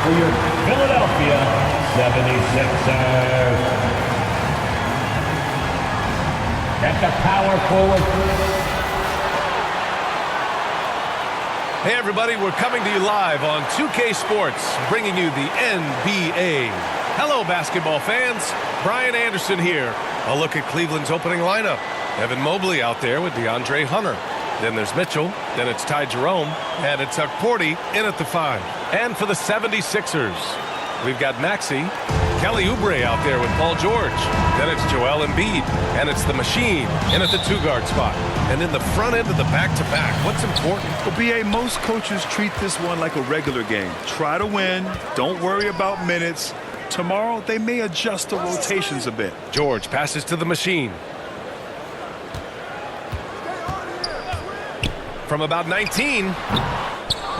for your Philadelphia 76ers. At the power forward. Hey everybody, we're coming to you live on 2K Sports, bringing you the NBA. Hello basketball fans, Brian Anderson here. A look at Cleveland's opening lineup. Evan Mobley out there with DeAndre Hunter. Then there's Mitchell, then it's Ty Jerome, and it's Porty in at the 5. And for the 76ers, we've got Maxey, Kelly Oubre out there with Paul George. Then it's Joel Embiid, and it's the Machine in at the 2-guard spot. And in the front end of the back-to-back, what's important? Well, B.A., most coaches treat this one like a regular game. Try to win, don't worry about minutes. Tomorrow, they may adjust the rotations a bit. George passes to the Machine. From about 19,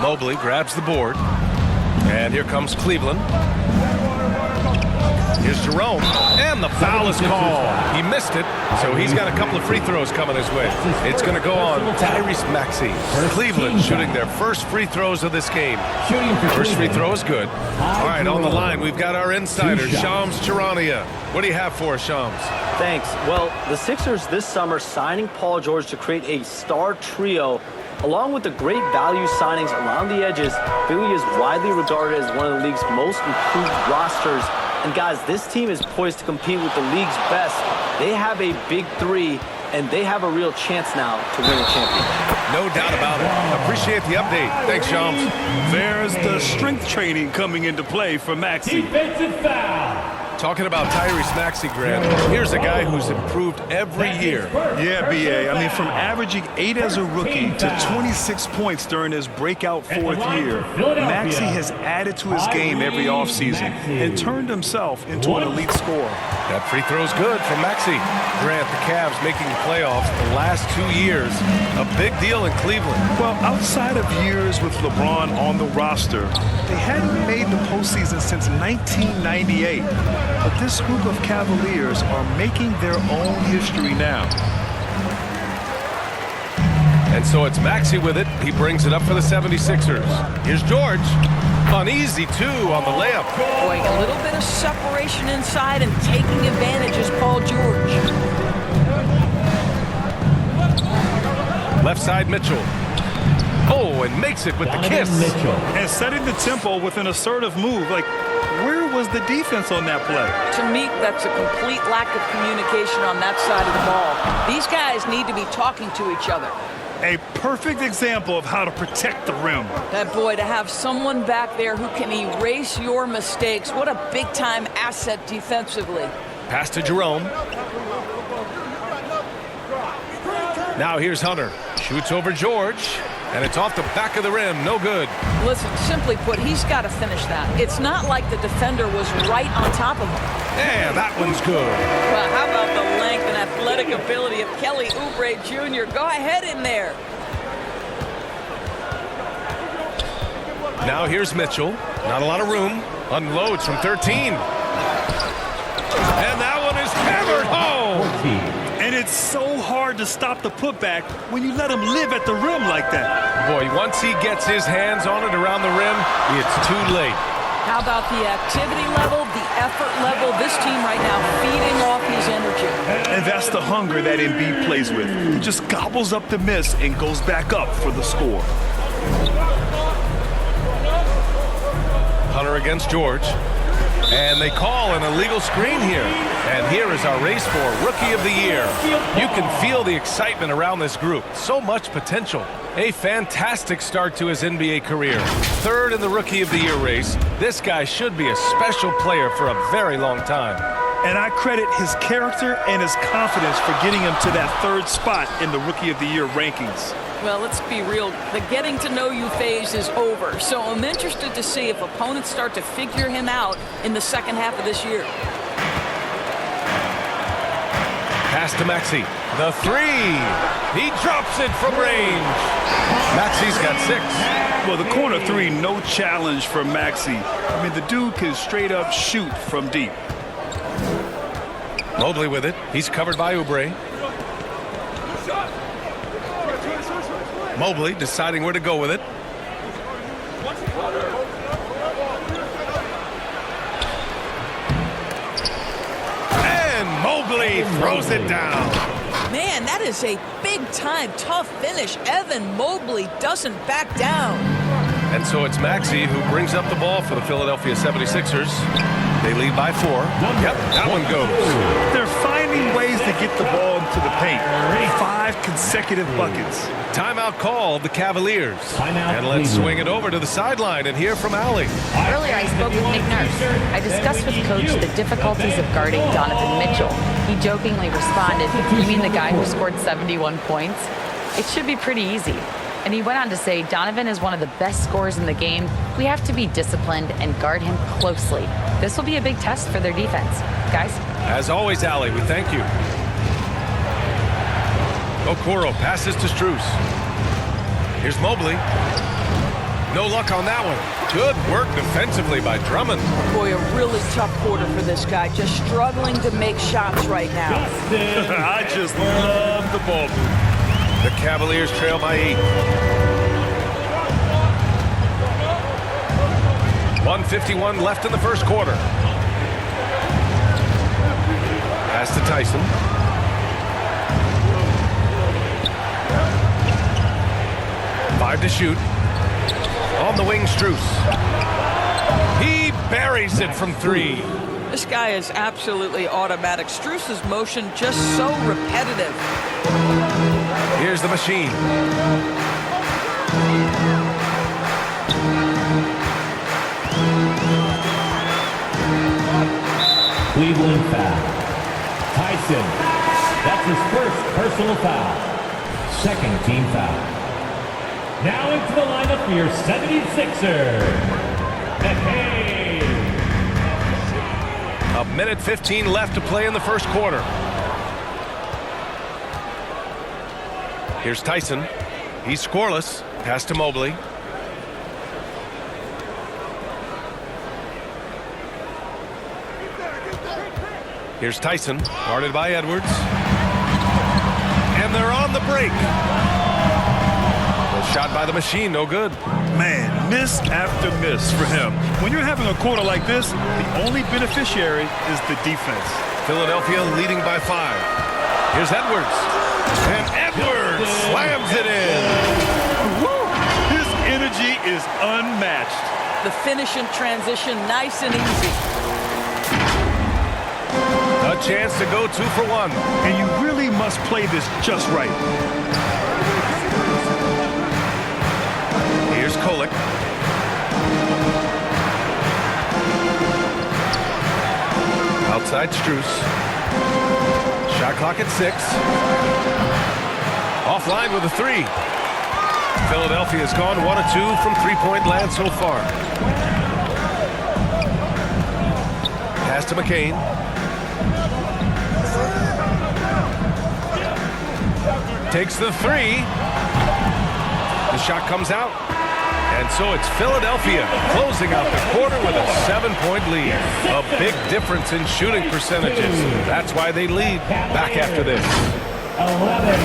Mobley grabs the board. And here comes Cleveland. Here's Jerome, and the foul is called. He missed it, so he's got a couple of free throws coming his way. It's going to go on Tyrese Maxey. Cleveland shooting their first free throws of this game. First free throw is good. All right, on the line, we've got our insider, Shams Charania. What do you have for us, Shams? Thanks. Well, the Sixers this summer signing Paul George to create a star trio along with the great value signings around the edges. Philly is widely regarded as one of the league's most improved rosters. And guys, this team is poised to compete with the league's best. They have a big three, and they have a real chance now to win a championship. No doubt about it. Appreciate the update. Thanks, Shams. There's the strength training coming into play for Maxey. Defensive foul. Talking about Tyrese Maxey, Grant, here's a guy who's improved every year. Yeah, B.A. I mean, from averaging 8 as a rookie to 26 points during his breakout 4th year, Maxey has added to his game every offseason and turned himself into an elite scorer. That free throw's good from Maxey. Grant, the Cavs making the playoffs the last 2 years. A big deal in Cleveland. Well, outside of years with LeBron on the roster, they hadn't made the postseason since 1998. But this group of Cavaliers are making their own history now. And so it's Maxey with it. He brings it up for the 76ers. Here's George. Uneasy, too, on the layup. Boy, a little bit of separation inside and taking advantage is Paul George. Left side, Mitchell. Oh, and makes it with the kiss. And setting the tempo with an assertive move. Like, where was the defense on that play? To me, that's a complete lack of communication on that side of the ball. These guys need to be talking to each other. A perfect example of how to protect the rim. That boy, to have someone back there who can erase your mistakes, what a big-time asset defensively. Pass to Jerome. Now here's Hunter. Shoots over George. And it's off the back of the rim. No good. Listen, simply put, he's got to finish that. It's not like the defender was right on top of him. Yeah, that one's good. Well, how about the length and athletic ability of Kelly Oubre Jr.? Go ahead in there. Now here's Mitchell. Not a lot of room. Unloads from 13. And that one is hammered home. And it's so hard to stop the putback when you let him live at the rim like that. Boy, once he gets his hands on it around the rim, it's too late. How about the activity level, the effort level? This team right now feeding off his energy. And that's the hunger that Embiid plays with. He just gobbles up the miss and goes back up for the score. Hunter against George. And they call an illegal screen here. And here is our race for Rookie of the Year. You can feel the excitement around this group. So much potential. A fantastic start to his NBA career. 3rd in the Rookie of the Year race. This guy should be a special player for a very long time. And I credit his character and his confidence for getting him to that 3rd spot in the Rookie of the Year rankings. Well, let's be real. The getting to know you phase is over. So I'm interested to see if opponents start to figure him out in the second half of this year. Pass to Maxey. The 3. He drops it from range. Maxey's got 6. Well, the corner 3, no challenge for Maxey. I mean, the dude can straight up shoot from deep. Mobley with it. He's covered by Oubre. Mobley deciding where to go with it. Oubre throws it down. Man, that is a big-time, tough finish. Evan Mobley doesn't back down. And so it's Maxey who brings up the ball for the Philadelphia 76ers. They lead by 4. Yep, that one goes. They're finding ways to get the ball into the paint. 5 consecutive buckets. Timeout called the Cavaliers. Timeout, And let's Cleveland. swing it over to the sideline and hear from Allie. Earlier, I spoke with Nick Nurse. I discussed with Coach the difficulties of guarding Donovan Mitchell. He jokingly responded, "You mean the guy who scored 71 points? It should be pretty easy." And he went on to say, "Donovan is one of the best scorers in the game. We have to be disciplined and guard him closely. This will be a big test for their defense." Guys? As always, Allie, we thank you. Okoro passes to Strus. Here's Mobley. No luck on that one. Good work defensively by Drummond. Boy, a really tough quarter for this guy. Just struggling to make shots right now. I just love the ball. The Cavaliers trail by 8. 1:51 left in the first quarter. Pass to Tyson. Five to shoot. On the wing, Strus. He buries it from 3. This guy is absolutely automatic. Strus's motion just so repetitive. Here's the machine. Cleveland foul. Tyson. That's his first personal foul. Second team foul. Now into the lineup for your 76ers. McCain. 1:15 left to play in the first quarter. Here's Tyson. He's scoreless. Pass to Mobley. Here's Tyson, guarded by Edwards. And they're on the break. The shot by the machine, no good. Man, miss after miss for him. When you're having a quarter like this, the only beneficiary is the defense. Philadelphia leading by 5. Here's Edwards. And Edwards slams it in. Woo! His energy is unmatched. The finish in transition, nice and easy. A chance to go 2 for 1. And you really must play this just right. Here's Kolek. Outside Strus. Shot clock at 6. Offline with a 3. Philadelphia's gone 1 of 2 from 3-point land so far. Pass to McCain. Takes the 3. The shot comes out. And so it's Philadelphia closing out the quarter with a 7-point lead. A big difference in shooting percentages. That's why they lead. Back after this. 11.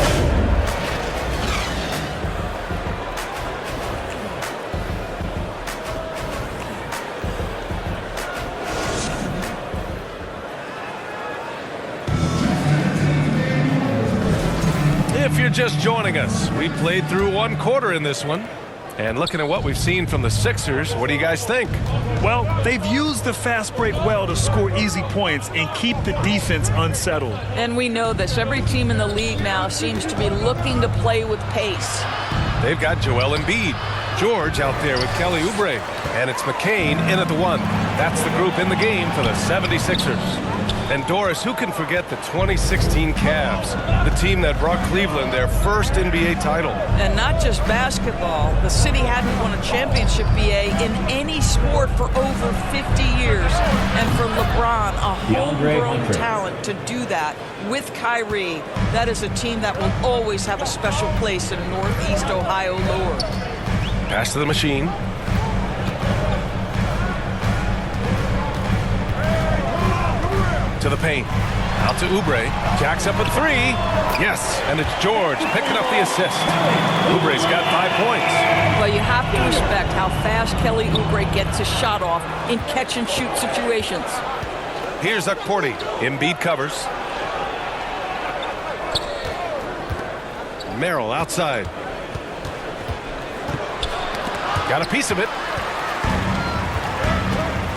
If you're just joining us, we played through 1 quarter in this one. And looking at what we've seen from the Sixers, what do you guys think? Well, they've used the fast break well to score easy points and keep the defense unsettled. And we know this. Every team in the league now seems to be looking to play with pace. They've got Joel Embiid. George out there with Kelly Oubre. And it's McCain in at the 1. That's the group in the game for the 76ers. And Doris, who can forget the 2016 Cavs, the team that brought Cleveland their first NBA title? And not just basketball. The city hadn't won a championship, BA, in any sport for over 50 years. And for LeBron, a homegrown talent, to do that with Kyrie, that is a team that will always have a special place in Northeast Ohio lore. Pass to the machine. To the paint. Out to Oubre. Jacks up a 3. Yes, and it's George picking up the assist. Oubre's got 5 points. Well, you have to respect how fast Kelly Oubre gets his shot off in catch-and-shoot situations. Here's Okporti. Embiid covers. Merrill outside. Got a piece of it.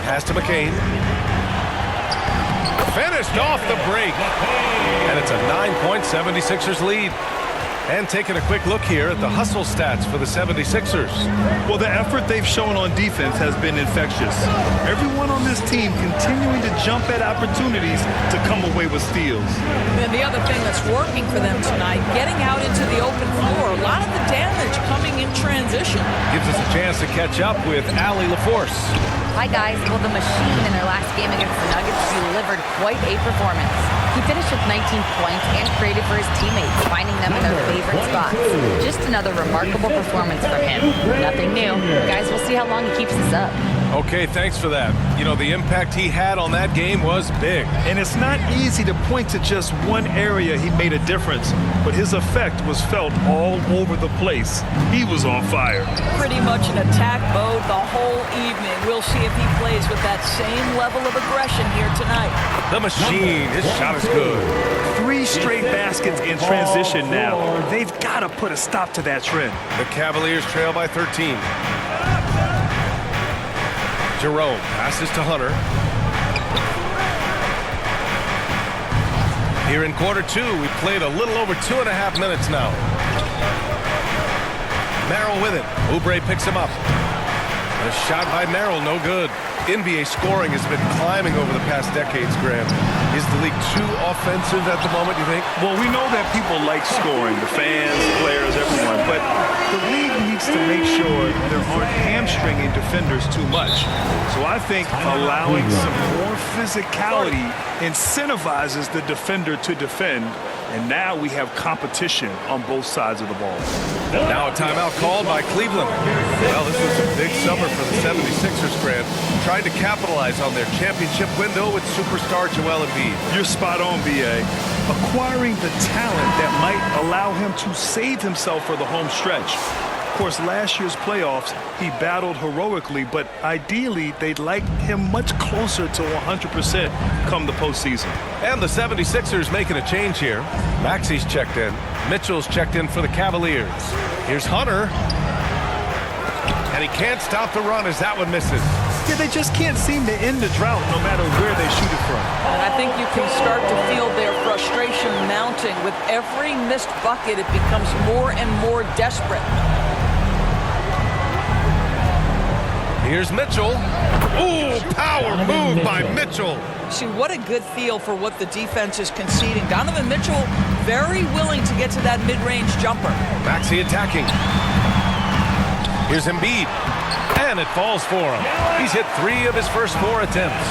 Pass to McCain. Finished off the break. And it's a 9-point 76ers lead. And taking a quick look here at the hustle stats for the 76ers. Well, the effort they've shown on defense has been infectious. Everyone on this team continuing to jump at opportunities to come away with steals. And the other thing that's working for them tonight, getting out into the open floor. A lot of the damage coming in transition. Gives us a chance to catch up with Allie LaForce. Hi, guys. Well, the machine in their last game against the Nuggets delivered quite a performance. He finished with 19 points and created for his teammates, finding them in their favorite spots. Just another remarkable performance from him. Nothing new. Guys, we'll see how long he keeps this up. Okay, thanks for that. You know, the impact he had on that game was big. And it's not easy to point to just one area he made a difference, but his effect was felt all over the place. He was on fire. Pretty much in attack mode the whole evening. We'll see if he plays with that same level of aggression here tonight. The machine, his shot is good. 3 straight baskets in transition now. They've got to put a stop to that trend. The Cavaliers trail by 13. Jerome passes to Hunter. Here in quarter 2, we played a little over 2.5 minutes now. Merrill with it. Oubre picks him up. A shot by Merrill, no good. NBA scoring has been climbing over the past decades, Graham. Is the league too offensive at the moment, you think? Well, we know that people like scoring, the fans, players, everyone, but the league needs to make sure there aren't hamstringing defenders too much. So I think allowing some more physicality incentivizes the defender to defend, and now we have competition on both sides of the ball. Now a timeout called by Cleveland. Well, this was a big summer for the 76ers, Grant. Trying to capitalize on their championship window with superstar Joel Embiid. You're spot on, B.A. Acquiring the talent that might allow him to save himself for the home stretch. Of course, last year's playoffs, he battled heroically, but ideally, they'd like him much closer to 100% come the postseason. And the 76ers making a change here. Maxey's checked in. Mitchell's checked in for the Cavaliers. Here's Hunter. And he can't stop the run as that one misses. Yeah, they just can't seem to end the drought no matter where they shoot it from. And I think you can start to feel their frustration mounting. With every missed bucket, it becomes more and more desperate. Here's Mitchell. Ooh, power move by Mitchell. See, what a good feel for what the defense is conceding. Donovan Mitchell very willing to get to that mid-range jumper. Maxey attacking. Here's Embiid. And it falls for him. He's hit 3 of his first 4 attempts.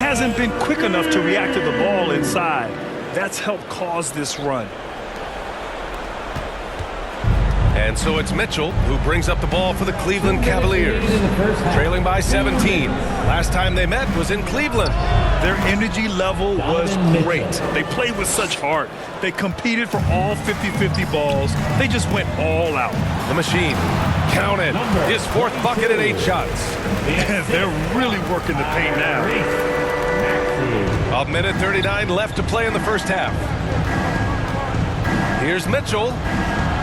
Hasn't been quick enough to react to the ball inside. That's helped cause this run. And so it's Mitchell who brings up the ball for the Cleveland Cavaliers. Trailing by 17. Last time they met was in Cleveland. Their energy level was great. They played with such heart. They competed for all 50-50 balls. They just went all out. The machine counted his 4th bucket at 8 shots. They're really working the paint now. A minute 39 left to play in the first half. Here's Mitchell.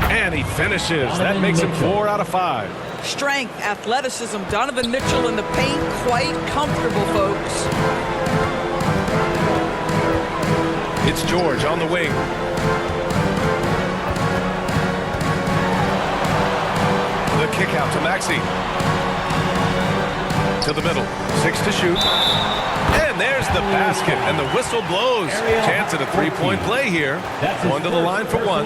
And he finishes. That makes him 4 out of 5. Strength, athleticism, Donovan Mitchell in the paint, quite comfortable, folks. It's George on the wing. The kick out to Maxey. To the middle. 6 to shoot. And there's the basket, and the whistle blows. Chance at a 3-point play here. One to the line for one.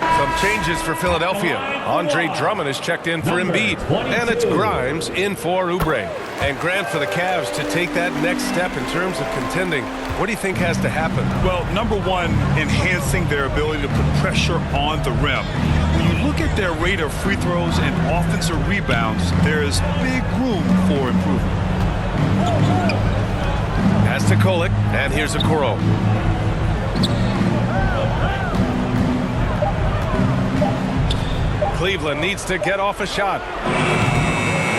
Some changes for Philadelphia. Andre Drummond is checked in for Embiid. And it's Grimes in for Oubre. And Grant, for the Cavs to take that next step in terms of contending, what do you think has to happen? Well, number one, enhancing their ability to put pressure on the rim. When you look at their rate of free throws and offensive rebounds, there is big room for improvement. Pass to Kolek, and here's Okoro. Cleveland needs to get off a shot.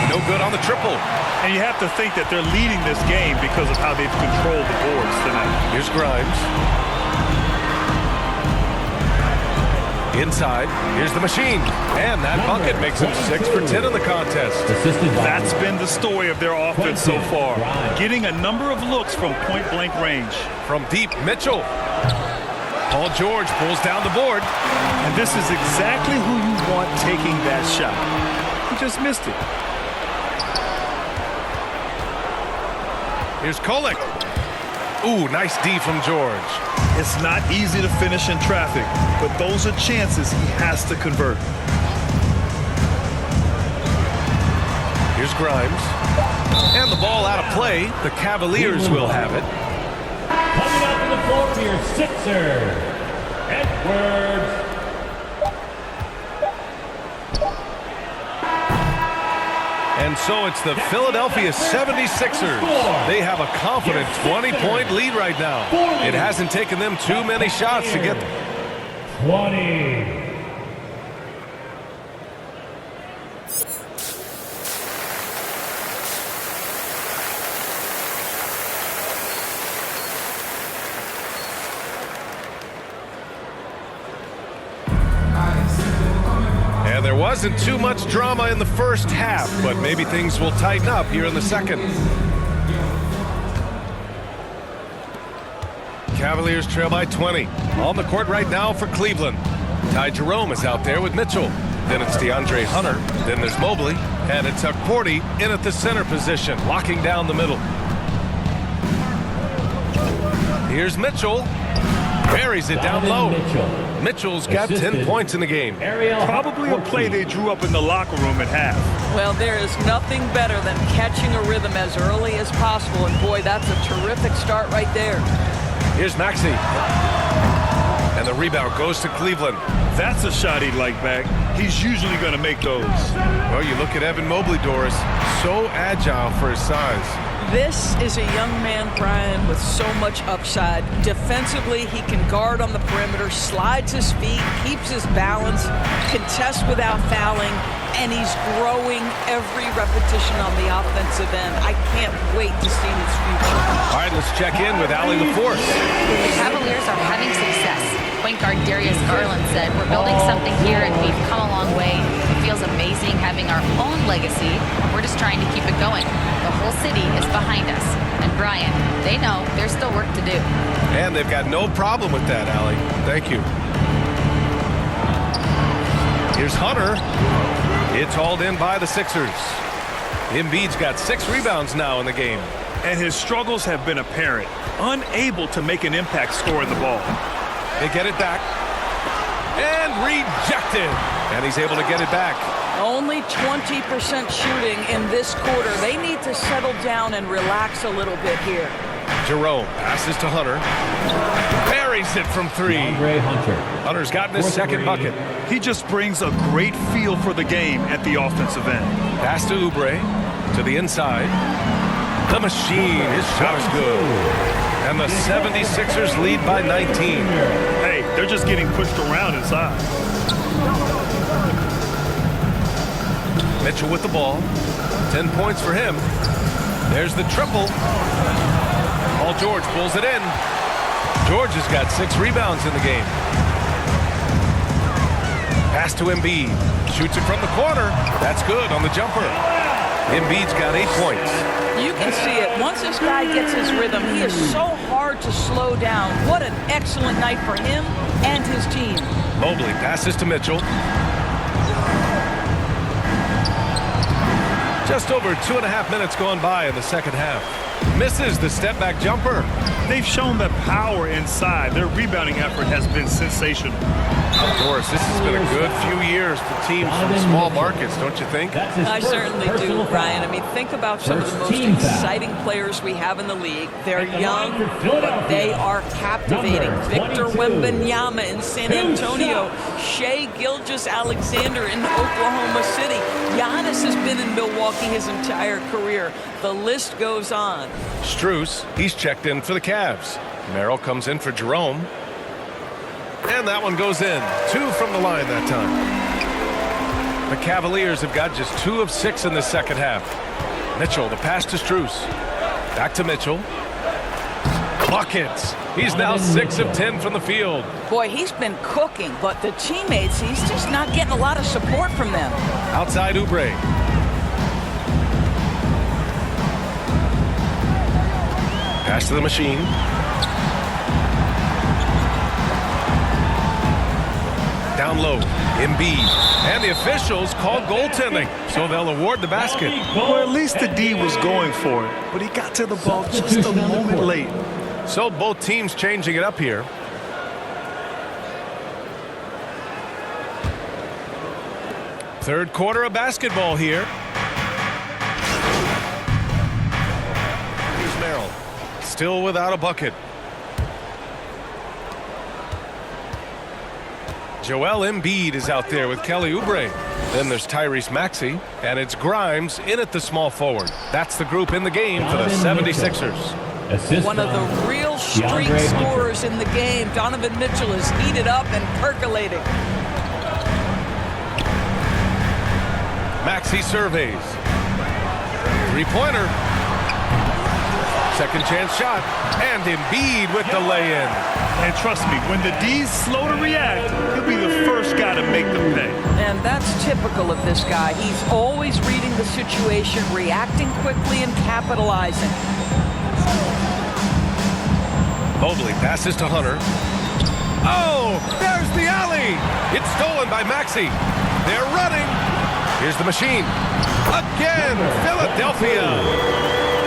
No good on the triple. And you have to think that they're leading this game because of how they've controlled the boards tonight. Here's Grimes. Inside, here's the machine. And that bucket makes him 6 for 10 in the contest. That's been the story of their offense so far. Getting a number of looks from point-blank range. From deep, Mitchell. Paul George pulls down the board. And this is exactly who you want taking that shot. He just missed it. Here's Kolek. Ooh, nice D from George. It's not easy to finish in traffic, but those are chances he has to convert. Here's Grimes. And the ball out of play. The Cavaliers will have it. Coming out to the floor for your Sixers, Edwards. And so it's the Philadelphia 76ers. They have a confident 20-point lead right now. It hasn't taken them too many shots to get there. 20. And there wasn't too much drama in the first half, but maybe things will tighten up here in the second. Cavaliers trail by 20. On the court right now for Cleveland. Ty Jerome is out there with Mitchell. Then it's DeAndre Hunter. Then there's Mobley. And it's Cordy in at the center position, locking down the middle. Here's Mitchell. Buries it down low. Mitchell's got 10 points in the game. Probably a play they drew up in the locker room at half. Well, there is nothing better than catching a rhythm as early as possible. And boy, that's a terrific start right there. Here's Maxey. And the rebound goes to Cleveland. That's a shot he'd like back. He's usually going to make those. Well, you look at Evan Mobley, Doris. So agile for his size. This is a young man, Brian, with so much upside. Defensively, he can guard on the perimeter, slides his feet, keeps his balance, contests without fouling, and he's growing every repetition on the offensive end. I can't wait to see his future. All right, let's check in with Allie LaForce. The Cavaliers are having success. Point guard Darius Garland said, "We're building something here and we've come a long way. It feels amazing having our own legacy. We're just trying to keep it going. The whole city is behind us." And Brian, they know there's still work to do. And they've got no problem with that, Allie. Thank you. Here's Hunter. It's hauled in by the Sixers. Embiid's got 6 rebounds now in the game. And his struggles have been apparent. Unable to make an impact scoring the ball. They get it back. And rejected. And he's able to get it back. Only 20% shooting in this quarter. They need to settle down and relax a little bit here. Jerome passes to Hunter. Buries it from 3. DeAndre Hunter. Hunter's gotten his second bucket. He just brings a great feel for the game at the offensive end. Pass to Oubre. To the inside. The machine. His shot is good. And the 76ers lead by 19. Hey, they're just getting pushed around inside. Mitchell with the ball. 10 points for him. There's the triple. Paul George pulls it in. George has got 6 rebounds in the game. Pass to Embiid. Shoots it from the corner. That's good on the jumper. Embiid's got 8 points. You can see it. Once this guy gets his rhythm, he is so hard to slow down. What an excellent night for him and his team. Mobley passes to Mitchell. Just over 2.5 minutes gone by in the second half. Misses the step-back jumper. They've shown the power inside. Their rebounding effort has been sensational. Doris, this has been a good few years for teams from small markets, don't you think? I certainly do, Brian. I mean, think about some of the most exciting players we have in the league. They're young, but they are captivating. Victor Wembanyama in San Antonio, Shai Gilgeous-Alexander in Oklahoma City. Giannis has been in Milwaukee his entire career. The list goes on. Strus, he's checked in for the Cavs. Merrill comes in for Jerome. And that one goes in. 2 from the line that time. The Cavaliers have got just 2 of 6 in the second half. Mitchell, the pass to Strus. Back to Mitchell. Buckets. He's now 6 of 10 from the field. Boy, he's been cooking, but the teammates, he's just not getting a lot of support from them. Outside Oubre. Pass to the machine. Down low, Embiid. And the officials call goaltending, so they'll award the basket. Well, at least the D was going for it, but he got to the ball just a moment late. So both teams changing it up here. Third quarter of basketball here. Here's Merrill. Still without a bucket. Joel Embiid is out there with Kelly Oubre. Then there's Tyrese Maxey, and it's Grimes in at the small forward. That's the group in the game for the 76ers. One of the real streak scorers in the game. Donovan Mitchell is heated up and percolating. Maxey surveys. Three-pointer. Second chance shot. And Embiid with the lay-in. And trust me, when the D's slow to react, he'll be the first guy to make them pay. And that's typical of this guy. He's always reading the situation, reacting quickly and capitalizing. Mobley passes to Hunter. Oh, there's the alley. It's stolen by Maxey. They're running. Here's the machine. Again, Philadelphia.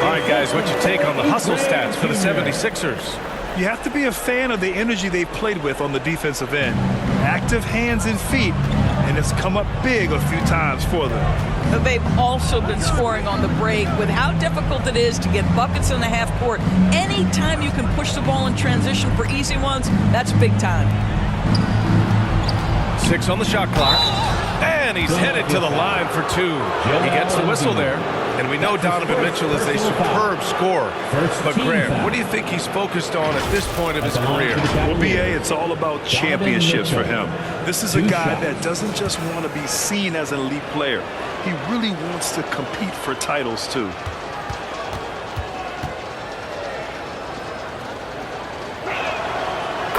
All right, guys, what's your take on the hustle stats for the 76ers? You have to be a fan of the energy they've played with on the defensive end. Active hands and feet, and it's come up big a few times for them. They've also been scoring on the break. With how difficult it is to get buckets in the half court, anytime you can push the ball in transition for easy ones, that's big time. 6 on the shot clock. And he's headed to the line for 2. He gets the whistle there. And we know Donovan Mitchell is a superb scorer. But, Grant, what do you think he's focused on at this point of his career? Well, B.A., it's all about championships for him. This is a guy that doesn't just want to be seen as an elite player. He really wants to compete for titles, too.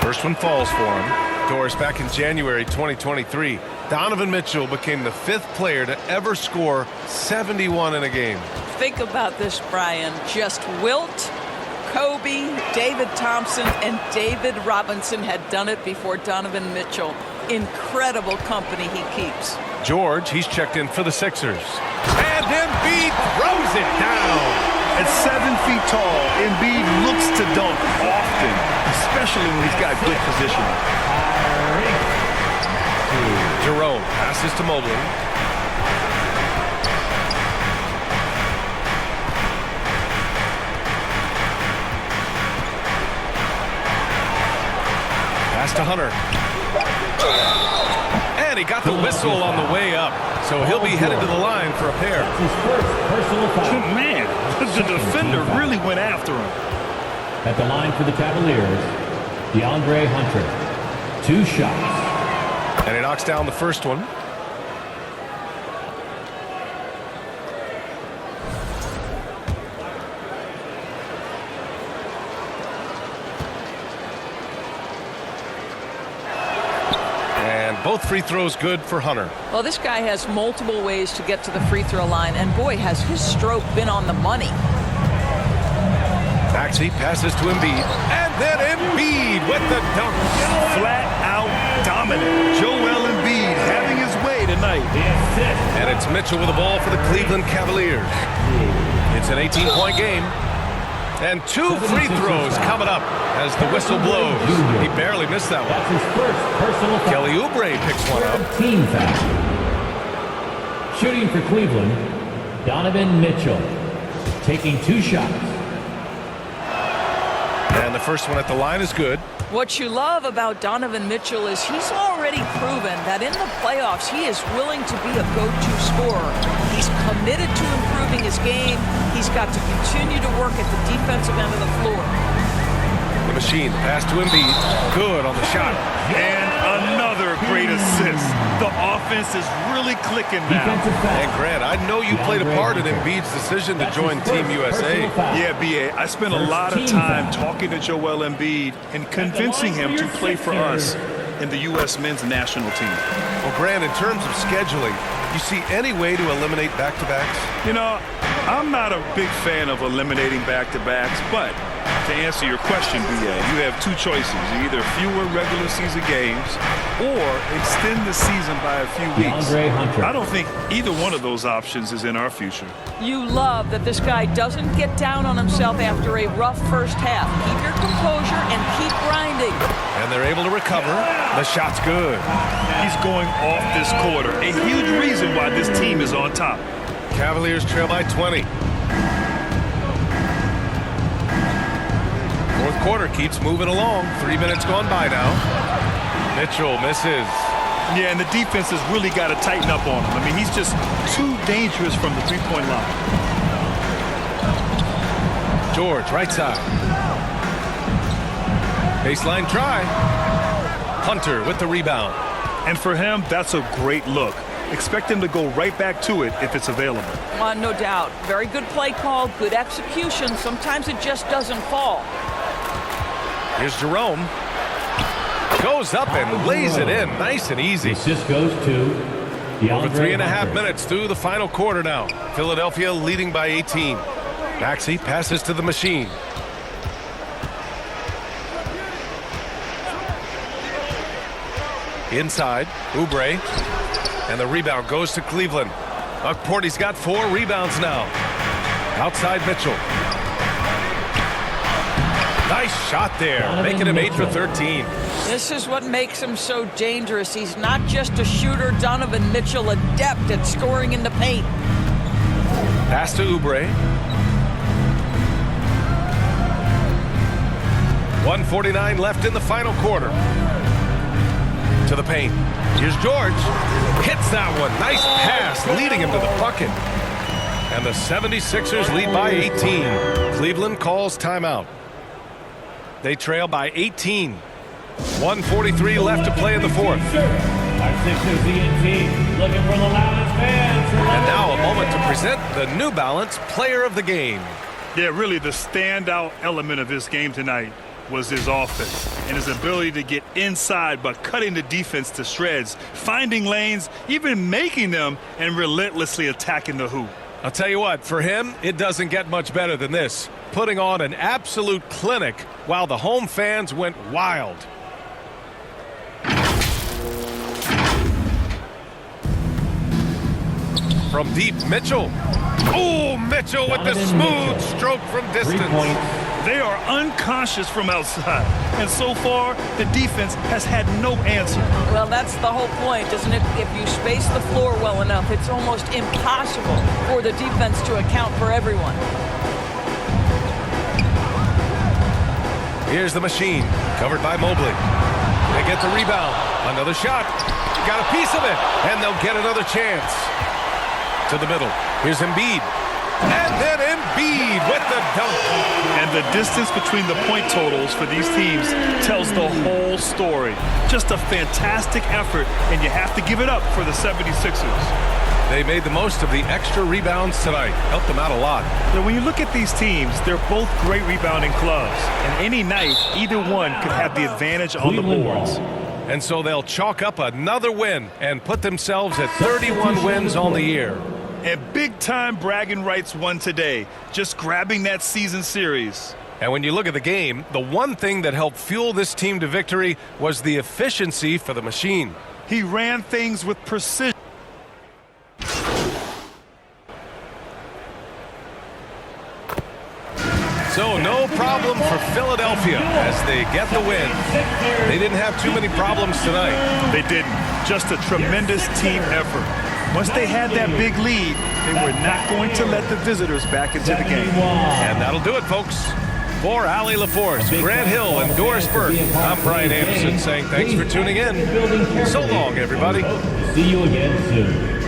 First one falls for him. Doris, back in January 2023, Donovan Mitchell became the 5th player to ever score 71 in a game. Think about this, Brian. Just Wilt, Kobe, David Thompson, and David Robinson had done it before Donovan Mitchell. Incredible company he keeps. George, he's checked in for the Sixers. And Embiid throws it down. At 7 feet tall, Embiid looks to dunk often, especially when he's got good positioning. Jerome passes to Mobley. Pass to Hunter. And he got the whistle on the way up. So he'll be headed to the line for a pair. Man, the defender really went after him. At the line for the Cavaliers, DeAndre Hunter. 2 shots. And he knocks down the first one. And both free throws good for Hunter. Well, this guy has multiple ways to get to the free throw line, and boy, has his stroke been on the money. Maxey passes to Embiid. And then Embiid with the dunk. Flat out dominant. Joel Embiid having his way tonight. And it's Mitchell with the ball for the Cleveland Cavaliers. It's an 18-point game. And 2 free throws coming up as the whistle blows. He barely missed that That's one. his first personal foul. Kelly Oubre picks one up. Team foul. Shooting for Cleveland, Donovan Mitchell. Taking 2 shots. And the first one at the line is good. What you love about Donovan Mitchell is he's already proven that in the playoffs he is willing to be a go-to scorer. He's committed to improving his game. He's got to continue to work at the defensive end of the floor. The machine, pass to Embiid. Good on the shot. And another great assist. The offense is really clicking now. Defensive foul. And Grant, I know you played a part in Embiid's decision to That's join his Team first USA. personal foul. Yeah, B.A., I spent a lot of time talking to Joel Embiid and convincing him to play for us in the U.S. men's national team. Well, Grant, in terms of scheduling, you see any way to eliminate back-to-backs? You know, I'm not a big fan of eliminating back-to-backs, but to answer your question, B.A., you have 2 choices. Either fewer regular season games or extend the season by a few weeks. DeAndre Hunter. I don't think either one of those options is in our future. You love that this guy doesn't get down on himself after a rough first half. Keep your composure and keep grinding. And they're able to recover. The shot's good. He's going off this quarter, a huge reason why this team is on top. Cavaliers trail by 20. Fourth quarter keeps moving along. 3 minutes gone by now. Mitchell misses. Yeah, and the defense has really got to tighten up on him. I mean, he's just too dangerous from the three-point line. George, right side. Baseline try. Hunter with the rebound. And for him, that's a great look. Expect him to go right back to it if it's available. No doubt. Very good play call, good execution. Sometimes it just doesn't fall. Here's Jerome. Goes up and lays it in. Nice and easy. Assist goes to DeAndre Over 3.5 Hunter. minutes through the final quarter now. Philadelphia leading by 18. Maxey passes to the machine. Inside, Oubre. And the rebound goes to Cleveland. Porty's got 4 rebounds now. Outside Mitchell. Nice shot there, Donovan making him 8 for Mitchell. 13. This is what makes him so dangerous. He's not just a shooter. Donovan Mitchell, adept at scoring in the paint. Pass to Oubre. 1:49 left in the final quarter. To the paint. Here's George. Hits that one. Nice pass, leading him to the bucket. And the 76ers lead by 18. Cleveland calls timeout. They trail by 18. 1:43 left to play in the fourth. Our Sixers ENT looking for the loudest fans. And now a moment to present the New Balance Player of the Game. Yeah, really the standout element of this game tonight was his offense and his ability to get inside but cutting the defense to shreds, finding lanes, even making them, and relentlessly attacking the hoop. I'll tell you what, for him, it doesn't get much better than this. Putting on an absolute clinic while the home fans went wild. From deep, Mitchell. Oh, Mitchell with the Donovan smooth Mitchell. stroke from 3 distance. points. They are unconscious from outside, and so far the defense has had no answer. Well, that's the whole point, isn't it? If you space the floor well enough, it's almost impossible for the defense to account for everyone. Here's the machine, covered by Mobley. They get the rebound. Another shot. Got a piece of it, and they'll get another chance. To the middle. Here's Embiid. And then Embiid with the dunk. And the distance between the point totals for these teams tells the whole story. Just a fantastic effort, and you have to give it up for the 76ers. They made the most of the extra rebounds tonight. Helped them out a lot. Now, when you look at these teams, they're both great rebounding clubs. And any night, either one could have the advantage on the Cleveland boards. ball. And so they'll chalk up another win and put themselves at 31 wins on the year. And big-time bragging rights won today, just grabbing that season series. And when you look at the game, the one thing that helped fuel this team to victory was the efficiency for the machine. He ran things with precision. So no problem for Philadelphia as they get the win. They didn't have too many problems tonight. They didn't. Just a tremendous team effort. Once they had that big lead, they were not going to let the visitors back into the game. And that'll do it, folks. For Allie LaForce, Grant Hill, and Doris Burke, I'm Brian Anderson saying thanks for tuning in. So long, everybody. See you again soon.